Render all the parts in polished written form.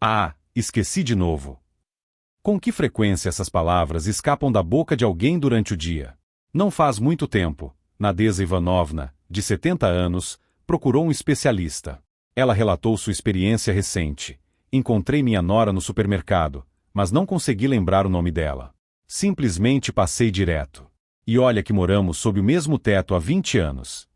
Ah, esqueci de novo. Com que frequência essas palavras escapam da boca de alguém durante o dia? Não faz muito tempo, Nadeza Ivanovna, de 70 anos, procurou um especialista. Ela relatou sua experiência recente. Encontrei minha nora no supermercado, mas não consegui lembrar o nome dela. Simplesmente passei direto. E olha que moramos sob o mesmo teto há 20 anos.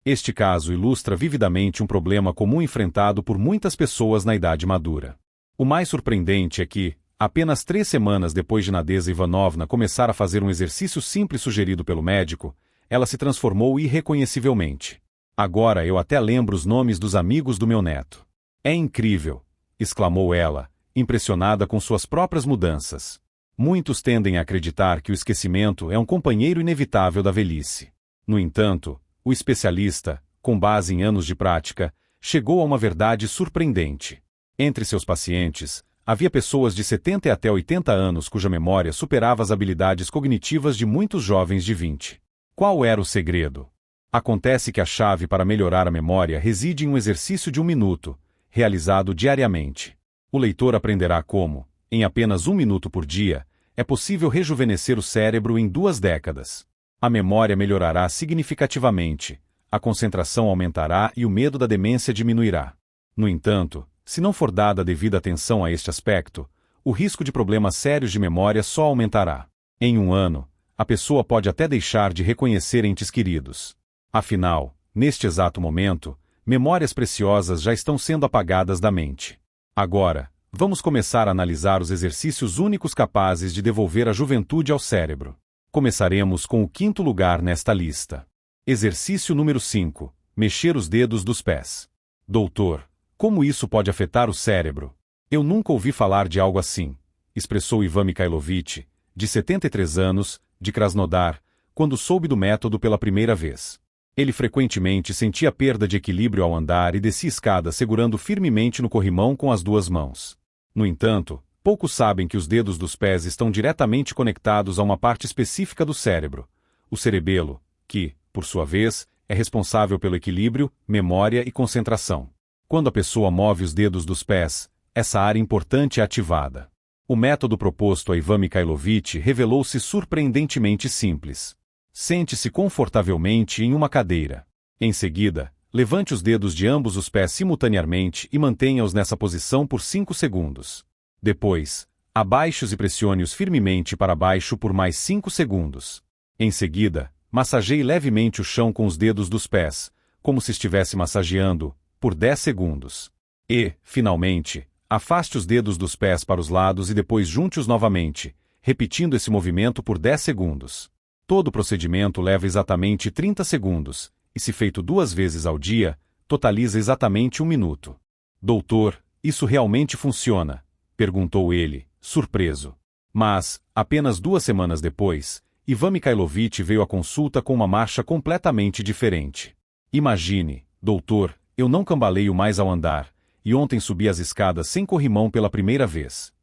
Este caso ilustra vividamente um problema comum enfrentado por muitas pessoas na idade madura. O mais surpreendente é que, apenas 3 semanas depois de Nadeza Ivanovna começar a fazer um exercício simples sugerido pelo médico, ela se transformou irreconhecivelmente. Agora eu até lembro os nomes dos amigos do meu neto. É incrível, exclamou ela, impressionada com suas próprias mudanças. Muitos tendem a acreditar que o esquecimento é um companheiro inevitável da velhice. No entanto, o especialista, com base em anos de prática, chegou a uma verdade surpreendente. Entre seus pacientes, havia pessoas de 70 até 80 anos cuja memória superava as habilidades cognitivas de muitos jovens de 20. Qual era o segredo? Acontece que a chave para melhorar a memória reside em um exercício de 1 minuto, realizado diariamente. O leitor aprenderá como, em apenas 1 minuto por dia, é possível rejuvenescer o cérebro em 2 décadas. A memória melhorará significativamente, a concentração aumentará e o medo da demência diminuirá. No entanto, se não for dada a devida atenção a este aspecto, o risco de problemas sérios de memória só aumentará. Em 1 ano, a pessoa pode até deixar de reconhecer entes queridos. Afinal, neste exato momento, memórias preciosas já estão sendo apagadas da mente. Agora, vamos começar a analisar os exercícios únicos capazes de devolver a juventude ao cérebro. Começaremos com o 5º lugar nesta lista. Exercício número 5. Mexer os dedos dos pés. Doutor, como isso pode afetar o cérebro? Eu nunca ouvi falar de algo assim, expressou Ivan Mikhailovich, de 73 anos, de Krasnodar, quando soube do método pela primeira vez. Ele frequentemente sentia perda de equilíbrio ao andar e descia escada segurando firmemente no corrimão com as 2 mãos. No entanto, poucos sabem que os dedos dos pés estão diretamente conectados a uma parte específica do cérebro, o cerebelo, que, por sua vez, é responsável pelo equilíbrio, memória e concentração. Quando a pessoa move os dedos dos pés, essa área importante é ativada. O método proposto a Ivan Mikhailovich revelou-se surpreendentemente simples. Sente-se confortavelmente em uma cadeira. Em seguida, levante os dedos de ambos os pés simultaneamente e mantenha-os nessa posição por 5 segundos. Depois, abaixe-os e pressione-os firmemente para baixo por mais 5 segundos. Em seguida, massageie levemente o chão com os dedos dos pés, como se estivesse massageando, por 10 segundos. E, finalmente, afaste os dedos dos pés para os lados e depois junte-os novamente, repetindo esse movimento por 10 segundos. Todo o procedimento leva exatamente 30 segundos, e se feito 2 vezes ao dia, totaliza exatamente 1 minuto. Doutor, isso realmente funciona? Perguntou ele, surpreso. Mas, apenas 2 semanas depois, Ivan Mikhailovich veio à consulta com uma marcha completamente diferente. Imagine, doutor, eu não cambaleio mais ao andar, e ontem subi as escadas sem corrimão pela primeira vez.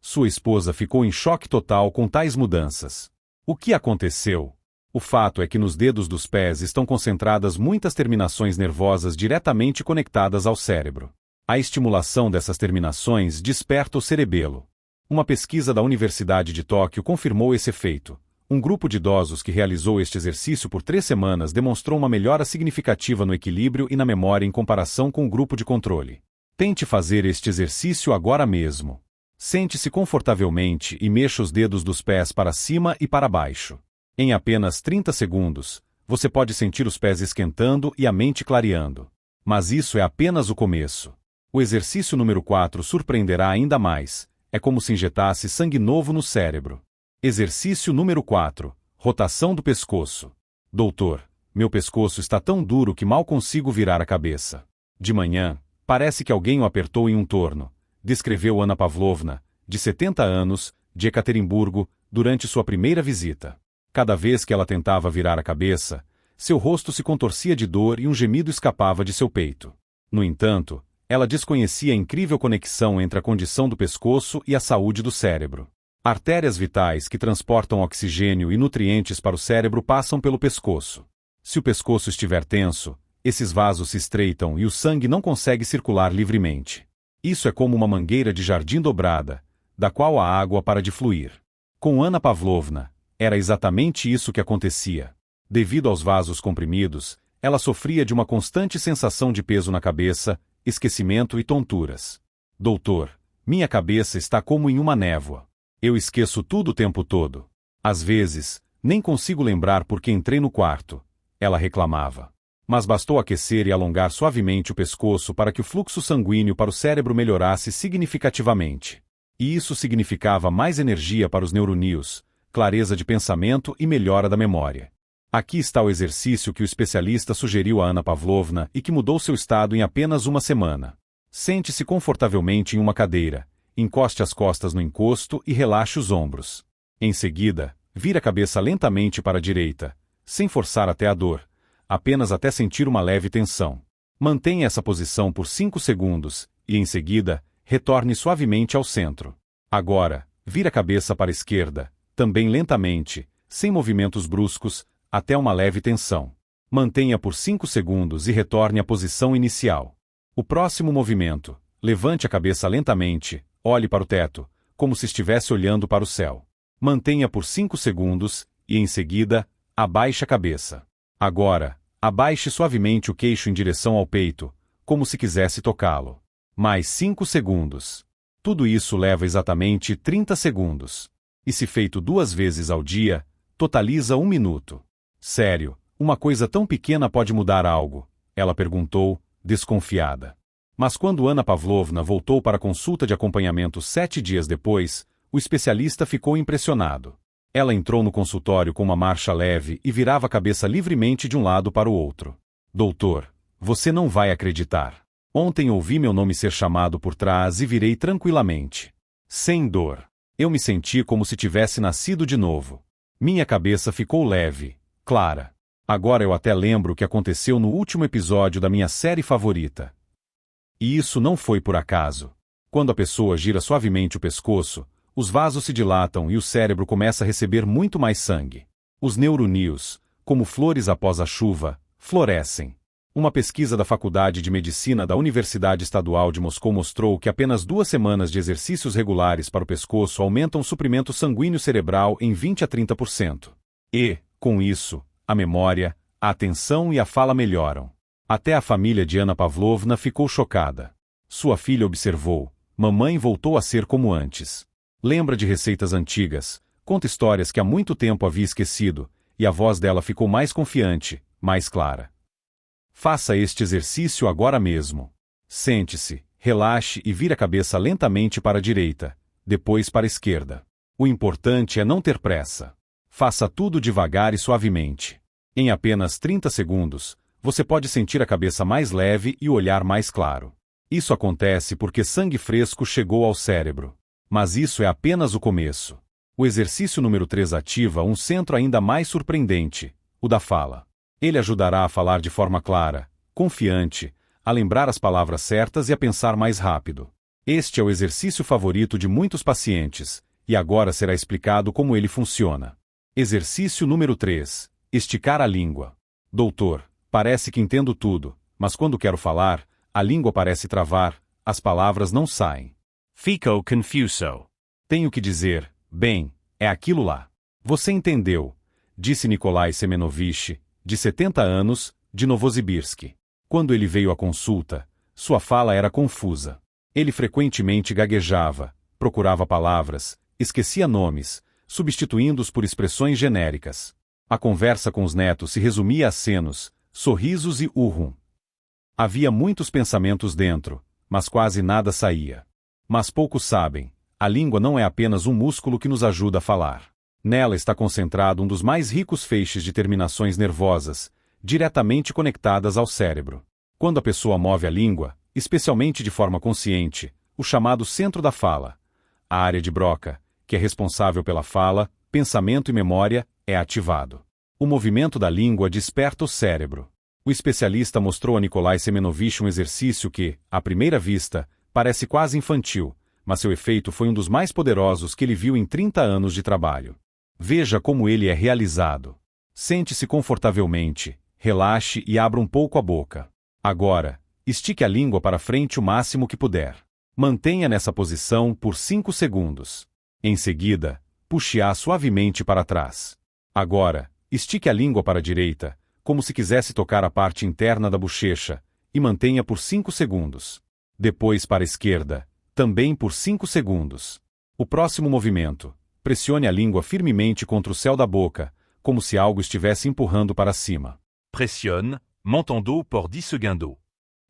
Sua esposa ficou em choque total com tais mudanças. O que aconteceu? O fato é que nos dedos dos pés estão concentradas muitas terminações nervosas diretamente conectadas ao cérebro. A estimulação dessas terminações desperta o cerebelo. Uma pesquisa da Universidade de Tóquio confirmou esse efeito. Um grupo de idosos que realizou este exercício por 3 semanas demonstrou uma melhora significativa no equilíbrio e na memória em comparação com o grupo de controle. Tente fazer este exercício agora mesmo. Sente-se confortavelmente e mexa os dedos dos pés para cima e para baixo. Em apenas 30 segundos, você pode sentir os pés esquentando e a mente clareando. Mas isso é apenas o começo. O exercício número 4 surpreenderá ainda mais. É como se injetasse sangue novo no cérebro. Exercício número 4. Rotação do pescoço. Doutor, meu pescoço está tão duro que mal consigo virar a cabeça. De manhã, parece que alguém o apertou em um torno, descreveu Anna Pavlovna, de 70 anos, de Ekaterimburgo, durante sua primeira visita. Cada vez que ela tentava virar a cabeça, seu rosto se contorcia de dor e um gemido escapava de seu peito. No entanto, ela desconhecia a incrível conexão entre a condição do pescoço e a saúde do cérebro. Artérias vitais que transportam oxigênio e nutrientes para o cérebro passam pelo pescoço. Se o pescoço estiver tenso, esses vasos se estreitam e o sangue não consegue circular livremente. Isso é como uma mangueira de jardim dobrada, da qual a água para de fluir. Com Anna Pavlovna, era exatamente isso que acontecia. Devido aos vasos comprimidos, ela sofria de uma constante sensação de peso na cabeça, esquecimento e tonturas. Doutor, minha cabeça está como em uma névoa. Eu esqueço tudo o tempo todo. Às vezes, nem consigo lembrar por que entrei no quarto, ela reclamava. Mas bastou aquecer e alongar suavemente o pescoço para que o fluxo sanguíneo para o cérebro melhorasse significativamente. E isso significava mais energia para os neurônios, clareza de pensamento e melhora da memória. Aqui está o exercício que o especialista sugeriu a Anna Pavlovna e que mudou seu estado em apenas uma semana. Sente-se confortavelmente em uma cadeira, encoste as costas no encosto e relaxe os ombros. Em seguida, vire a cabeça lentamente para a direita, sem forçar até a dor, apenas até sentir uma leve tensão. Mantenha essa posição por 5 segundos e, em seguida, retorne suavemente ao centro. Agora, vire a cabeça para a esquerda, também lentamente, sem movimentos bruscos, até uma leve tensão. Mantenha por 5 segundos e retorne à posição inicial. O próximo movimento, levante a cabeça lentamente, olhe para o teto, como se estivesse olhando para o céu. Mantenha por 5 segundos e, em seguida, abaixe a cabeça. Agora, abaixe suavemente o queixo em direção ao peito, como se quisesse tocá-lo. Mais 5 segundos. Tudo isso leva exatamente 30 segundos. E se feito 2 vezes ao dia, totaliza 1 minuto. Sério, uma coisa tão pequena pode mudar algo? Ela perguntou, desconfiada. Mas quando Anna Pavlovna voltou para a consulta de acompanhamento 7 dias depois, o especialista ficou impressionado. Ela entrou no consultório com uma marcha leve e virava a cabeça livremente de um lado para o outro. Doutor, você não vai acreditar. Ontem ouvi meu nome ser chamado por trás e virei tranquilamente. Sem dor. Eu me senti como se tivesse nascido de novo. Minha cabeça ficou leve, clara. Agora eu até lembro o que aconteceu no último episódio da minha série favorita. E isso não foi por acaso. Quando a pessoa gira suavemente o pescoço, os vasos se dilatam e o cérebro começa a receber muito mais sangue. Os neurônios, como flores após a chuva, florescem. Uma pesquisa da Faculdade de Medicina da Universidade Estadual de Moscou mostrou que apenas 2 semanas de exercícios regulares para o pescoço aumentam o suprimento sanguíneo cerebral em 20 a 30%. E, com isso, a memória, a atenção e a fala melhoram. Até a família de Anna Pavlovna ficou chocada. Sua filha observou: mamãe voltou a ser como antes. Lembra de receitas antigas, conta histórias que há muito tempo havia esquecido, e a voz dela ficou mais confiante, mais clara. Faça este exercício agora mesmo. Sente-se, relaxe e vire a cabeça lentamente para a direita, depois para a esquerda. O importante é não ter pressa. Faça tudo devagar e suavemente. Em apenas 30 segundos, você pode sentir a cabeça mais leve e o olhar mais claro. Isso acontece porque sangue fresco chegou ao cérebro. Mas isso é apenas o começo. O exercício número 3 ativa um centro ainda mais surpreendente, o da fala. Ele ajudará a falar de forma clara, confiante, a lembrar as palavras certas e a pensar mais rápido. Este é o exercício favorito de muitos pacientes, e agora será explicado como ele funciona. Exercício número 3. Esticar a língua. Doutor, parece que entendo tudo, mas quando quero falar, a língua parece travar, as palavras não saem. Fico confuso. Tenho que dizer, bem, é aquilo lá. Você entendeu, disse Nikolai Semenovich, de 70 anos, de Novosibirsk. Quando ele veio à consulta, sua fala era confusa. Ele frequentemente gaguejava, procurava palavras, esquecia nomes, substituindo-os por expressões genéricas. A conversa com os netos se resumia a acenos, sorrisos e urrum. Havia muitos pensamentos dentro, mas quase nada saía. Mas poucos sabem, a língua não é apenas um músculo que nos ajuda a falar. Nela está concentrado um dos mais ricos feixes de terminações nervosas, diretamente conectadas ao cérebro. Quando a pessoa move a língua, especialmente de forma consciente, o chamado centro da fala, a área de Broca, que é responsável pela fala, pensamento e memória, é ativado. O movimento da língua desperta o cérebro. O especialista mostrou a Nikolai Semenovich um exercício que, à primeira vista, parece quase infantil, mas seu efeito foi um dos mais poderosos que ele viu em 30 anos de trabalho. Veja como ele é realizado. Sente-se confortavelmente, relaxe e abra um pouco a boca. Agora, estique a língua para frente o máximo que puder. Mantenha nessa posição por 5 segundos. Em seguida, puxe-a suavemente para trás. Agora, estique a língua para a direita, como se quisesse tocar a parte interna da bochecha, e mantenha por 5 segundos. Depois para a esquerda, também por 5 segundos. O próximo movimento, pressione a língua firmemente contra o céu da boca, como se algo estivesse empurrando para cima. Pressionne, montando por 10 segundos.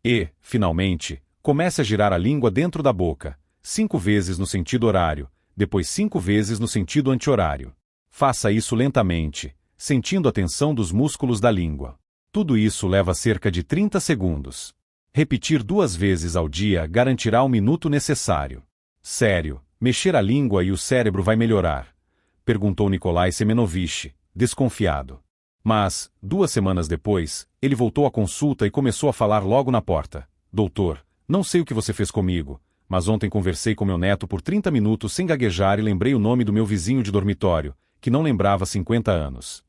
E, finalmente, comece a girar a língua dentro da boca, 5 vezes no sentido horário, depois 5 vezes no sentido anti-horário. Faça isso lentamente, sentindo a tensão dos músculos da língua. Tudo isso leva cerca de 30 segundos. Repetir 2 vezes ao dia garantirá o minuto necessário. Sério, mexer a língua e o cérebro vai melhorar? Perguntou Nikolai Semenovich, desconfiado. Mas, 2 semanas depois, ele voltou à consulta e começou a falar logo na porta. Doutor, não sei o que você fez comigo, mas ontem conversei com meu neto por 30 minutos sem gaguejar e lembrei o nome do meu vizinho de dormitório, que não lembrava 50 anos.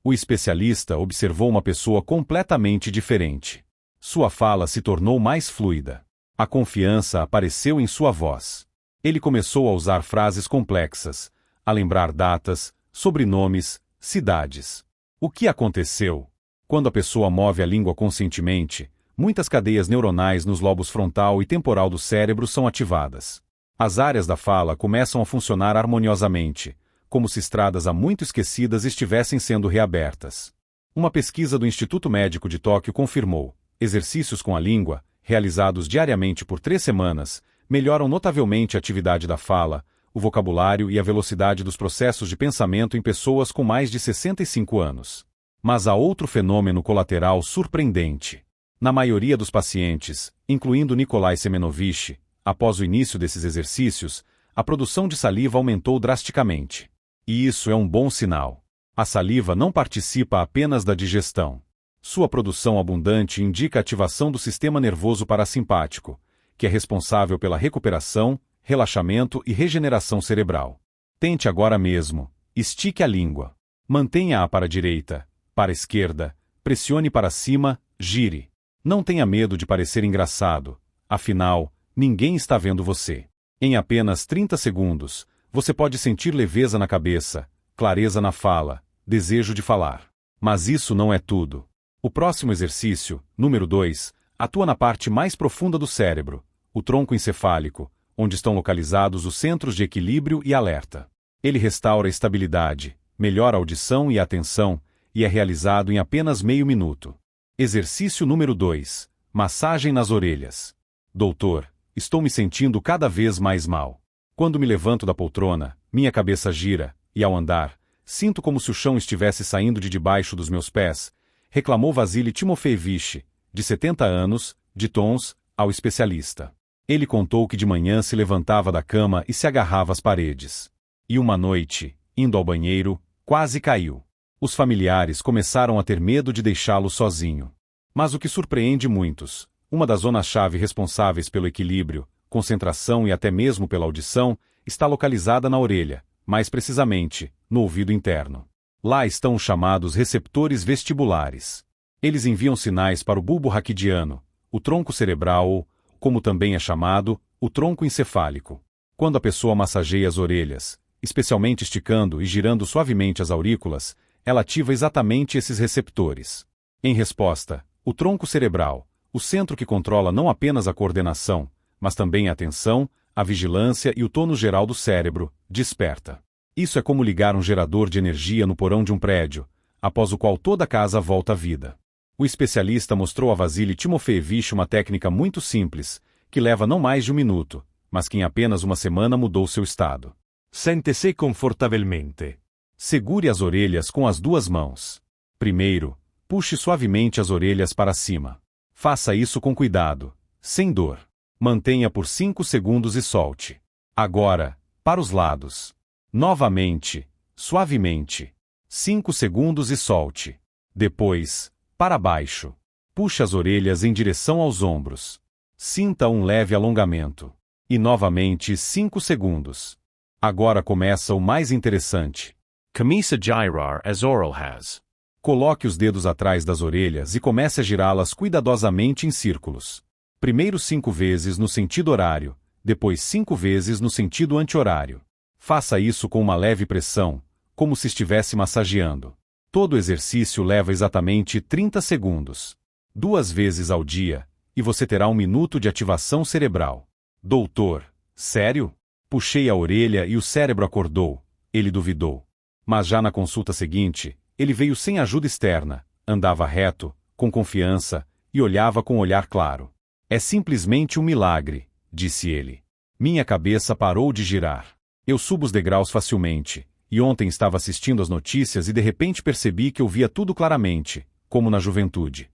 O especialista observou uma pessoa completamente diferente. Sua fala se tornou mais fluida. A confiança apareceu em sua voz. Ele começou a usar frases complexas, a lembrar datas, sobrenomes, cidades. O que aconteceu? Quando a pessoa move a língua conscientemente, muitas cadeias neuronais nos lobos frontal e temporal do cérebro são ativadas. As áreas da fala começam a funcionar harmoniosamente, como se estradas há muito esquecidas estivessem sendo reabertas. Uma pesquisa do Instituto Médico de Tóquio confirmou: exercícios com a língua, realizados diariamente por 3 semanas, melhoram notavelmente a atividade da fala, o vocabulário e a velocidade dos processos de pensamento em pessoas com mais de 65 anos. Mas há outro fenômeno colateral surpreendente. Na maioria dos pacientes, incluindo Nikolai Semenovich, após o início desses exercícios, a produção de saliva aumentou drasticamente. E isso é um bom sinal. A saliva não participa apenas da digestão. Sua produção abundante indica a ativação do sistema nervoso parasimpático, que é responsável pela recuperação, relaxamento e regeneração cerebral. Tente agora mesmo. Estique a língua. Mantenha-a para a direita, para a esquerda, pressione para cima, gire. Não tenha medo de parecer engraçado. Afinal, ninguém está vendo você. Em apenas 30 segundos, você pode sentir leveza na cabeça, clareza na fala, desejo de falar. Mas isso não é tudo. O próximo exercício, número 2, atua na parte mais profunda do cérebro, o tronco encefálico, onde estão localizados os centros de equilíbrio e alerta. Ele restaura a estabilidade, melhora a audição e a atenção, e é realizado em apenas meio minuto. Exercício número 2, massagem nas orelhas. Doutor, estou me sentindo cada vez mais mal. Quando me levanto da poltrona, minha cabeça gira, e ao andar, sinto como se o chão estivesse saindo de debaixo dos meus pés, reclamou Vasily Timofeevich, de 70 anos, de Tons, ao especialista. Ele contou que de manhã se levantava da cama e se agarrava às paredes. E uma noite, indo ao banheiro, quase caiu. Os familiares começaram a ter medo de deixá-lo sozinho. Mas o que surpreende muitos, uma das zonas-chave responsáveis pelo equilíbrio, concentração e até mesmo pela audição, está localizada na orelha, mais precisamente, no ouvido interno. Lá estão os chamados receptores vestibulares. Eles enviam sinais para o bulbo raquidiano, o tronco cerebral ou, como também é chamado, o tronco encefálico. Quando a pessoa massageia as orelhas, especialmente esticando e girando suavemente as aurículas, ela ativa exatamente esses receptores. Em resposta, o tronco cerebral, o centro que controla não apenas a coordenação, mas também a atenção, a vigilância e o tônus geral do cérebro, desperta. Isso é como ligar um gerador de energia no porão de um prédio, após o qual toda a casa volta à vida. O especialista mostrou a Vasily Timofeevich uma técnica muito simples, que leva não mais de 1 minuto, mas que em apenas uma semana mudou seu estado. Sente-se confortavelmente. Segure as orelhas com as 2 mãos. Primeiro, puxe suavemente as orelhas para cima. Faça isso com cuidado, sem dor. Mantenha por 5 segundos e solte. Agora, para os lados. Novamente, suavemente. 5 segundos e solte. Depois, para baixo. Puxe as orelhas em direção aos ombros. Sinta um leve alongamento. E novamente 5 segundos. Agora começa o mais interessante. Começa a girar as oral has. Coloque os dedos atrás das orelhas e comece a girá-las cuidadosamente em círculos. Primeiro 5 vezes no sentido horário, depois 5 vezes no sentido anti-horário. Faça isso com uma leve pressão, como se estivesse massageando. Todo exercício leva exatamente 30 segundos. 2 vezes ao dia, e você terá 1 minuto de ativação cerebral. Doutor, sério? Puxei a orelha e o cérebro acordou. Ele duvidou. Mas já na consulta seguinte, ele veio sem ajuda externa, andava reto, com confiança, e olhava com um olhar claro. É simplesmente um milagre, disse ele. Minha cabeça parou de girar. Eu subo os degraus facilmente, e ontem estava assistindo as notícias e de repente percebi que eu via tudo claramente, como na juventude.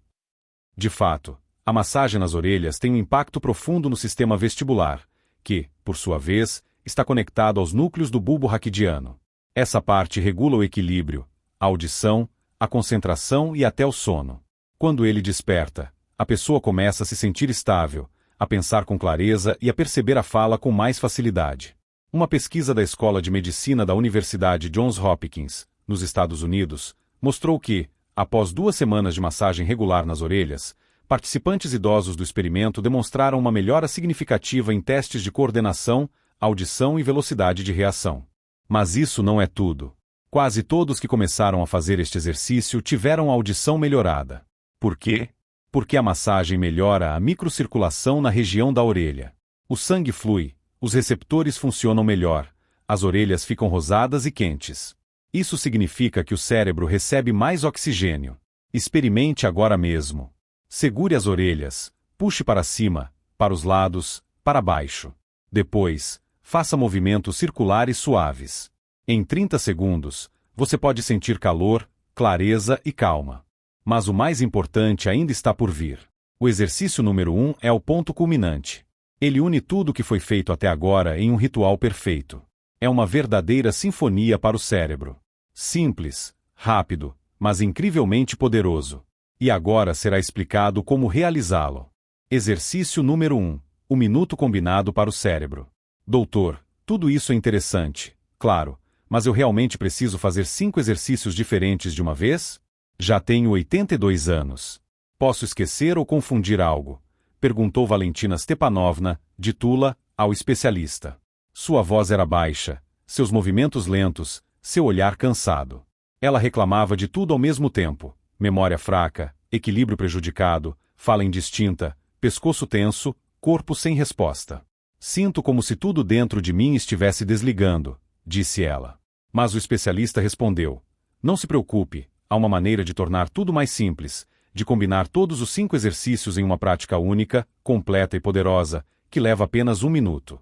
De fato, a massagem nas orelhas tem um impacto profundo no sistema vestibular, que, por sua vez, está conectado aos núcleos do bulbo raquidiano. Essa parte regula o equilíbrio, a audição, a concentração e até o sono. Quando ele desperta, a pessoa começa a se sentir estável, a pensar com clareza e a perceber a fala com mais facilidade. Uma pesquisa da Escola de Medicina da Universidade Johns Hopkins, nos Estados Unidos, mostrou que, após 2 semanas de massagem regular nas orelhas, participantes idosos do experimento demonstraram uma melhora significativa em testes de coordenação, audição e velocidade de reação. Mas isso não é tudo. Quase todos que começaram a fazer este exercício tiveram a audição melhorada. Por quê? Porque a massagem melhora a microcirculação na região da orelha. O sangue flui, os receptores funcionam melhor, as orelhas ficam rosadas e quentes. Isso significa que o cérebro recebe mais oxigênio. Experimente agora mesmo. Segure as orelhas, puxe para cima, para os lados, para baixo. Depois, faça movimentos circulares suaves. Em 30 segundos, você pode sentir calor, clareza e calma. Mas o mais importante ainda está por vir. O exercício número 1 é o ponto culminante. Ele une tudo o que foi feito até agora em um ritual perfeito. É uma verdadeira sinfonia para o cérebro. Simples, rápido, mas incrivelmente poderoso. E agora será explicado como realizá-lo. Exercício número 1. O minuto combinado para o cérebro. Doutor, tudo isso é interessante, claro, mas eu realmente preciso fazer 5 exercícios diferentes de uma vez? Já tenho 82 anos. Posso esquecer ou confundir algo? Perguntou Valentina Stepanovna, de Tula, ao especialista. Sua voz era baixa, seus movimentos lentos, seu olhar cansado. Ela reclamava de tudo ao mesmo tempo: memória fraca, equilíbrio prejudicado, fala indistinta, pescoço tenso, corpo sem resposta. Sinto como se tudo dentro de mim estivesse desligando, disse ela. Mas o especialista respondeu: não se preocupe, há uma maneira de tornar tudo mais simples, de combinar todos os 5 exercícios em uma prática única, completa e poderosa, que leva apenas 1 minuto.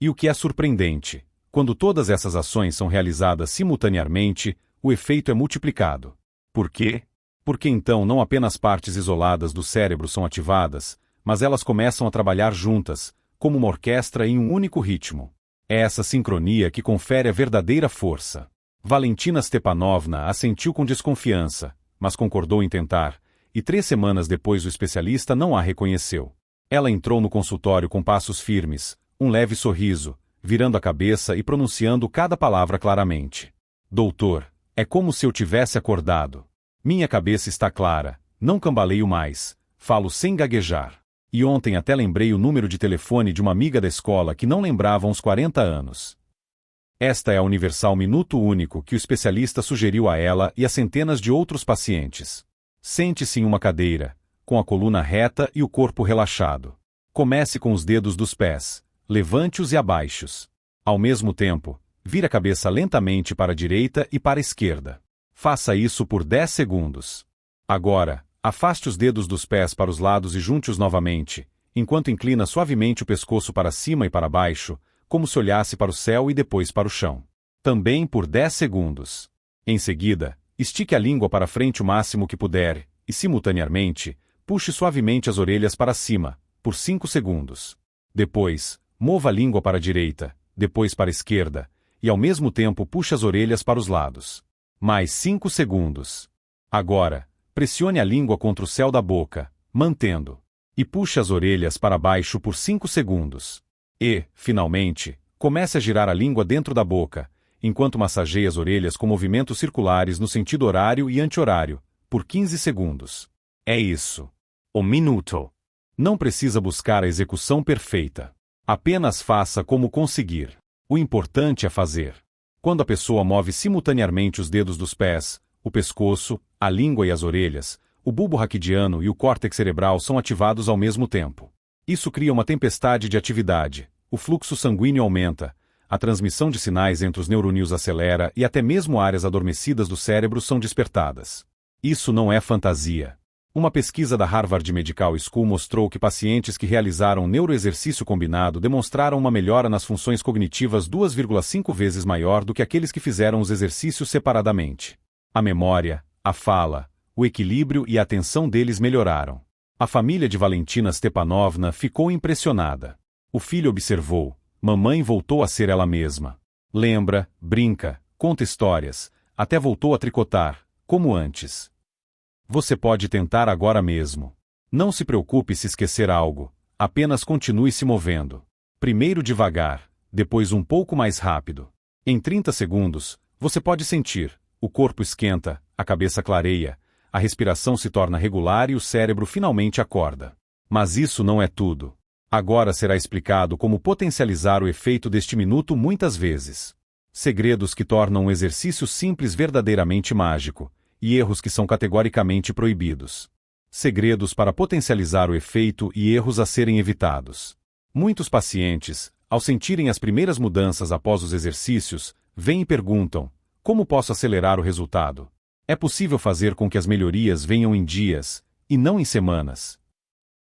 E o que é surpreendente, quando todas essas ações são realizadas simultaneamente, o efeito é multiplicado. Por quê? Porque então não apenas partes isoladas do cérebro são ativadas, mas elas começam a trabalhar juntas, como uma orquestra em um único ritmo. É essa sincronia que confere a verdadeira força. Valentina Stepanovna assentiu com desconfiança, mas concordou em tentar, e 3 semanas depois o especialista não a reconheceu. Ela entrou no consultório com passos firmes, um leve sorriso, virando a cabeça e pronunciando cada palavra claramente. Doutor, é como se eu tivesse acordado. Minha cabeça está clara, não cambaleio mais, falo sem gaguejar. E ontem até lembrei o número de telefone de uma amiga da escola que não lembrava há uns 40 anos. Esta é a Universal Minuto Único que o especialista sugeriu a ela e a centenas de outros pacientes. Sente-se em uma cadeira, com a coluna reta e o corpo relaxado. Comece com os dedos dos pés, levante-os e abaixe-os. Ao mesmo tempo, vire a cabeça lentamente para a direita e para a esquerda. Faça isso por 10 segundos. Agora, afaste os dedos dos pés para os lados e junte-os novamente, enquanto inclina suavemente o pescoço para cima e para baixo, como se olhasse para o céu e depois para o chão. Também por 10 segundos. Em seguida, estique a língua para frente o máximo que puder e, simultaneamente, puxe suavemente as orelhas para cima, por 5 segundos. Depois, mova a língua para a direita, depois para a esquerda, e ao mesmo tempo puxe as orelhas para os lados. Mais 5 segundos. Agora, pressione a língua contra o céu da boca, mantendo, e puxe as orelhas para baixo por 5 segundos. E, finalmente, comece a girar a língua dentro da boca, enquanto massageia as orelhas com movimentos circulares no sentido horário e anti-horário, por 15 segundos. É isso. 1 minuto. Não precisa buscar a execução perfeita. Apenas faça como conseguir. O importante é fazer. Quando a pessoa move simultaneamente os dedos dos pés, o pescoço, a língua e as orelhas, o bulbo raquidiano e o córtex cerebral são ativados ao mesmo tempo. Isso cria uma tempestade de atividade, o fluxo sanguíneo aumenta, a transmissão de sinais entre os neurônios acelera e até mesmo áreas adormecidas do cérebro são despertadas. Isso não é fantasia. Uma pesquisa da Harvard Medical School mostrou que pacientes que realizaram neuroexercício combinado demonstraram uma melhora nas funções cognitivas 2,5 vezes maior do que aqueles que fizeram os exercícios separadamente. A memória, a fala, o equilíbrio e a atenção deles melhoraram. A família de Valentina Stepanovna ficou impressionada. O filho observou: mamãe voltou a ser ela mesma. Lembra, brinca, conta histórias, até voltou a tricotar, como antes. Você pode tentar agora mesmo. Não se preocupe se esquecer algo, apenas continue se movendo. Primeiro devagar, depois um pouco mais rápido. Em 30 segundos, você pode sentir: o corpo esquenta, a cabeça clareia, a respiração se torna regular e o cérebro finalmente acorda. Mas isso não é tudo. Agora será explicado como potencializar o efeito deste minuto muitas vezes. Segredos que tornam um exercício simples verdadeiramente mágico, e erros que são categoricamente proibidos. Segredos para potencializar o efeito e erros a serem evitados. Muitos pacientes, ao sentirem as primeiras mudanças após os exercícios, vêm e perguntam: como posso acelerar o resultado? É possível fazer com que as melhorias venham em dias, e não em semanas?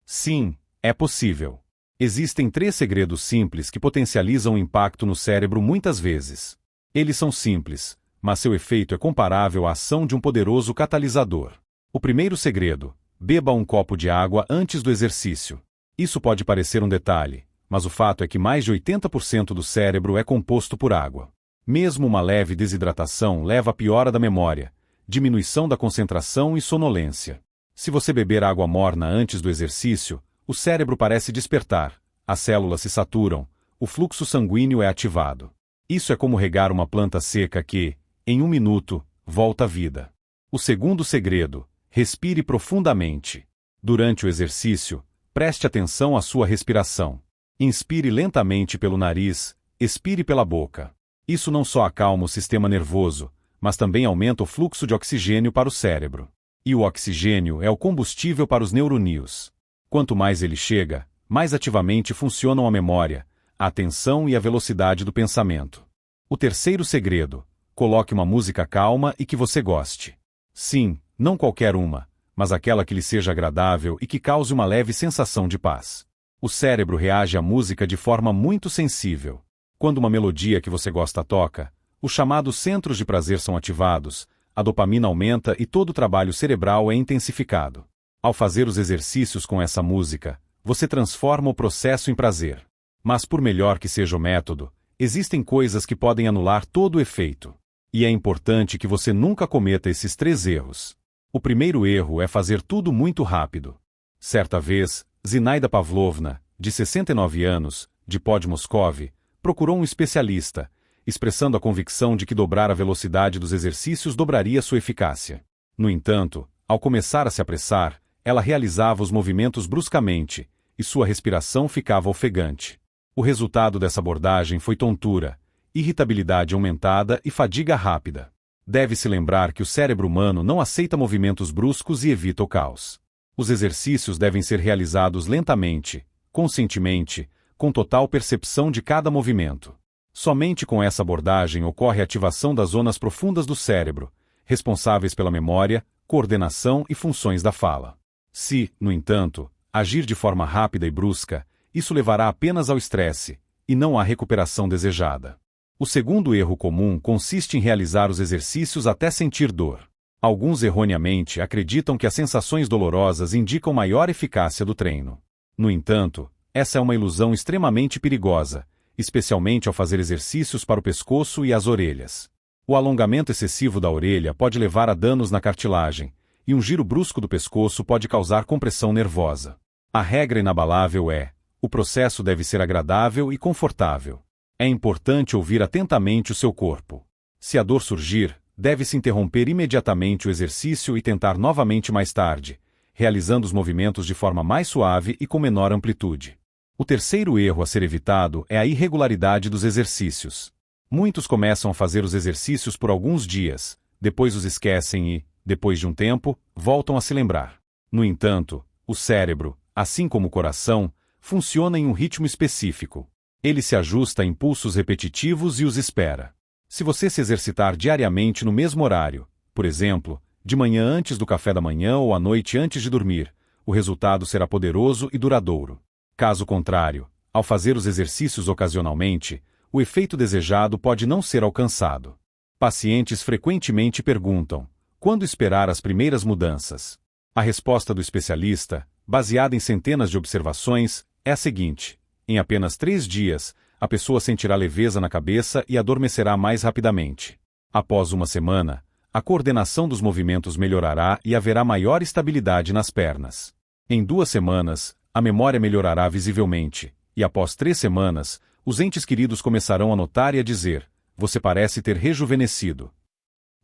Sim, é possível. Existem 3 segredos simples que potencializam o impacto no cérebro muitas vezes. Eles são simples, mas seu efeito é comparável à ação de um poderoso catalisador. O primeiro segredo: beba um copo de água antes do exercício. Isso pode parecer um detalhe, mas o fato é que mais de 80% do cérebro é composto por água. Mesmo uma leve desidratação leva à piora da memória, diminuição da concentração e sonolência. Se você beber água morna antes do exercício, o cérebro parece despertar, as células se saturam, o fluxo sanguíneo é ativado. Isso é como regar uma planta seca que, em 1 minuto, volta à vida. O segundo segredo: respire profundamente. Durante o exercício, preste atenção à sua respiração. Inspire lentamente pelo nariz, expire pela boca. Isso não só acalma o sistema nervoso, mas também aumenta o fluxo de oxigênio para o cérebro. E o oxigênio é o combustível para os neurônios. Quanto mais ele chega, mais ativamente funcionam a memória, a atenção e a velocidade do pensamento. O terceiro segredo: coloque uma música calma e que você goste. Sim, não qualquer uma, mas aquela que lhe seja agradável e que cause uma leve sensação de paz. O cérebro reage à música de forma muito sensível. Quando uma melodia que você gosta toca, os chamados centros de prazer são ativados, a dopamina aumenta e todo o trabalho cerebral é intensificado. Ao fazer os exercícios com essa música, você transforma o processo em prazer. Mas por melhor que seja o método, existem coisas que podem anular todo o efeito. E é importante que você nunca cometa esses 3 erros. O primeiro erro é fazer tudo muito rápido. Certa vez, Zinaida Pavlovna, de 69 anos, de Podmoscov, procurou um especialista, expressando a convicção de que dobrar a velocidade dos exercícios dobraria sua eficácia. No entanto, ao começar a se apressar, ela realizava os movimentos bruscamente, e sua respiração ficava ofegante. O resultado dessa abordagem foi tontura, irritabilidade aumentada e fadiga rápida. Deve-se lembrar que o cérebro humano não aceita movimentos bruscos e evita o caos. Os exercícios devem ser realizados lentamente, conscientemente, com total percepção de cada movimento. Somente com essa abordagem ocorre a ativação das zonas profundas do cérebro, responsáveis pela memória, coordenação e funções da fala. Se, no entanto, agir de forma rápida e brusca, isso levará apenas ao estresse, e não à recuperação desejada. O segundo erro comum consiste em realizar os exercícios até sentir dor. Alguns erroneamente acreditam que as sensações dolorosas indicam maior eficácia do treino. No entanto, essa é uma ilusão extremamente perigosa, especialmente ao fazer exercícios para o pescoço e as orelhas. O alongamento excessivo da orelha pode levar a danos na cartilagem, e um giro brusco do pescoço pode causar compressão nervosa. A regra inabalável é: o processo deve ser agradável e confortável. É importante ouvir atentamente o seu corpo. Se a dor surgir, deve-se interromper imediatamente o exercício e tentar novamente mais tarde, realizando os movimentos de forma mais suave e com menor amplitude. O terceiro erro a ser evitado é a irregularidade dos exercícios. Muitos começam a fazer os exercícios por alguns dias, depois os esquecem e, depois de um tempo, voltam a se lembrar. No entanto, o cérebro, assim como o coração, funciona em um ritmo específico. Ele se ajusta a impulsos repetitivos e os espera. Se você se exercitar diariamente no mesmo horário, por exemplo, de manhã antes do café da manhã ou à noite antes de dormir, o resultado será poderoso e duradouro. Caso contrário, ao fazer os exercícios ocasionalmente, o efeito desejado pode não ser alcançado. Pacientes frequentemente perguntam: quando esperar as primeiras mudanças? A resposta do especialista, baseada em centenas de observações, é a seguinte: em apenas 3 dias, a pessoa sentirá leveza na cabeça e adormecerá mais rapidamente. Após uma semana, a coordenação dos movimentos melhorará e haverá maior estabilidade nas pernas. Em 2 semanas, a memória melhorará visivelmente, e após 3 semanas, os entes queridos começarão a notar e a dizer: você parece ter rejuvenescido.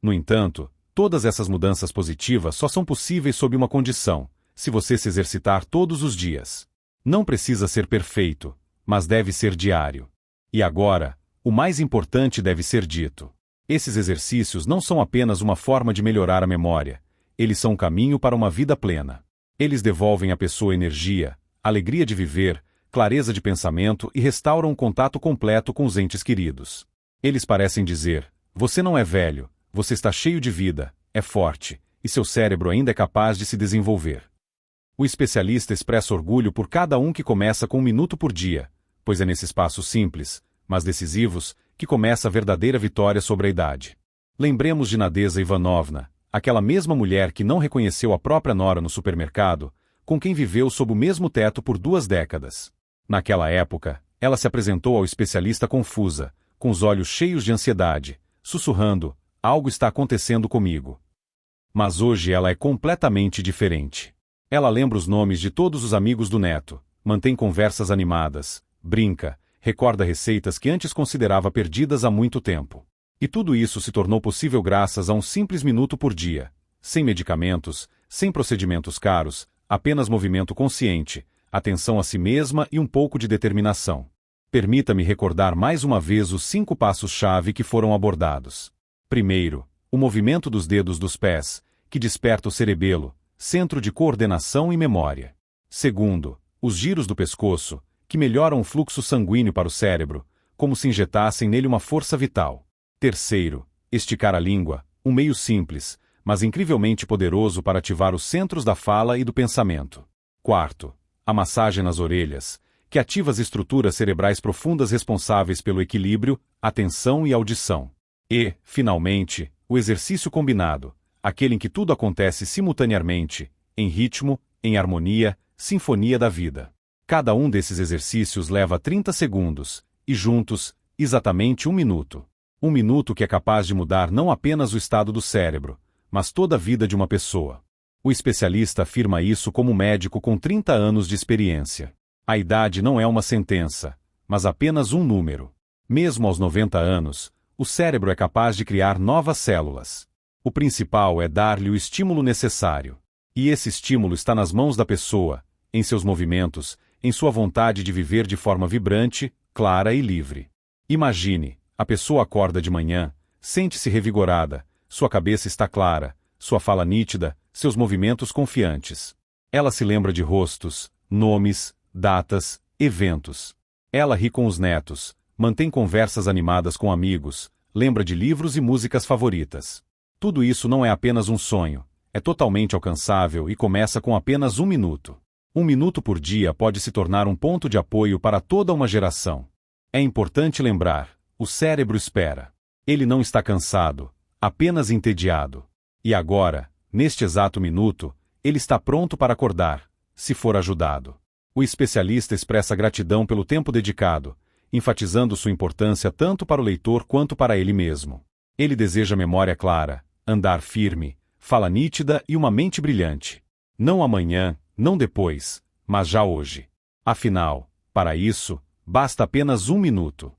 No entanto, todas essas mudanças positivas só são possíveis sob uma condição: se você se exercitar todos os dias. Não precisa ser perfeito, mas deve ser diário. E agora, o mais importante deve ser dito. Esses exercícios não são apenas uma forma de melhorar a memória, eles são um caminho para uma vida plena. Eles devolvem à pessoa energia, alegria de viver, clareza de pensamento e restauram um contato completo com os entes queridos. Eles parecem dizer: você não é velho, você está cheio de vida, é forte, e seu cérebro ainda é capaz de se desenvolver. O especialista expressa orgulho por cada um que começa com 1 minuto por dia, pois é nesses passos simples, mas decisivos, que começa a verdadeira vitória sobre a idade. Lembremos de Nadeza Ivanovna, aquela mesma mulher que não reconheceu a própria nora no supermercado, com quem viveu sob o mesmo teto por 2 décadas. Naquela época, ela se apresentou ao especialista confusa, com os olhos cheios de ansiedade, sussurrando: algo está acontecendo comigo. Mas hoje ela é completamente diferente. Ela lembra os nomes de todos os amigos do neto, mantém conversas animadas, brinca, recorda receitas que antes considerava perdidas há muito tempo. E tudo isso se tornou possível graças a um simples minuto por dia, sem medicamentos, sem procedimentos caros, apenas movimento consciente, atenção a si mesma e um pouco de determinação. Permita-me recordar mais uma vez os 5 passos-chave que foram abordados. Primeiro, o movimento dos dedos dos pés, que desperta o cerebelo, centro de coordenação e memória. Segundo, os giros do pescoço, que melhoram o fluxo sanguíneo para o cérebro, como se injetassem nele uma força vital. Terceiro, esticar a língua, um meio simples, mas incrivelmente poderoso para ativar os centros da fala e do pensamento. Quarto, a massagem nas orelhas, que ativa as estruturas cerebrais profundas responsáveis pelo equilíbrio, atenção e audição. E, finalmente, o exercício combinado, aquele em que tudo acontece simultaneamente, em ritmo, em harmonia, sinfonia da vida. Cada um desses exercícios leva 30 segundos, e juntos, exatamente 1 minuto. 1 minuto que é capaz de mudar não apenas o estado do cérebro, mas toda a vida de uma pessoa. O especialista afirma isso como médico com 30 anos de experiência. A idade não é uma sentença, mas apenas um número. Mesmo aos 90 anos, o cérebro é capaz de criar novas células. O principal é dar-lhe o estímulo necessário. E esse estímulo está nas mãos da pessoa, em seus movimentos, em sua vontade de viver de forma vibrante, clara e livre. Imagine, a pessoa acorda de manhã, sente-se revigorada, sua cabeça está clara, sua fala nítida, seus movimentos confiantes. Ela se lembra de rostos, nomes, datas, eventos. Ela ri com os netos, mantém conversas animadas com amigos, lembra de livros e músicas favoritas. Tudo isso não é apenas um sonho, é totalmente alcançável e começa com apenas 1 minuto. 1 minuto por dia pode se tornar um ponto de apoio para toda uma geração. É importante lembrar: o cérebro espera. Ele não está cansado, apenas entediado. E agora, neste exato minuto, ele está pronto para acordar, se for ajudado. O especialista expressa gratidão pelo tempo dedicado, enfatizando sua importância tanto para o leitor quanto para ele mesmo. Ele deseja memória clara, andar firme, fala nítida e uma mente brilhante. Não amanhã, não depois, mas já hoje. Afinal, para isso, basta apenas 1 minuto.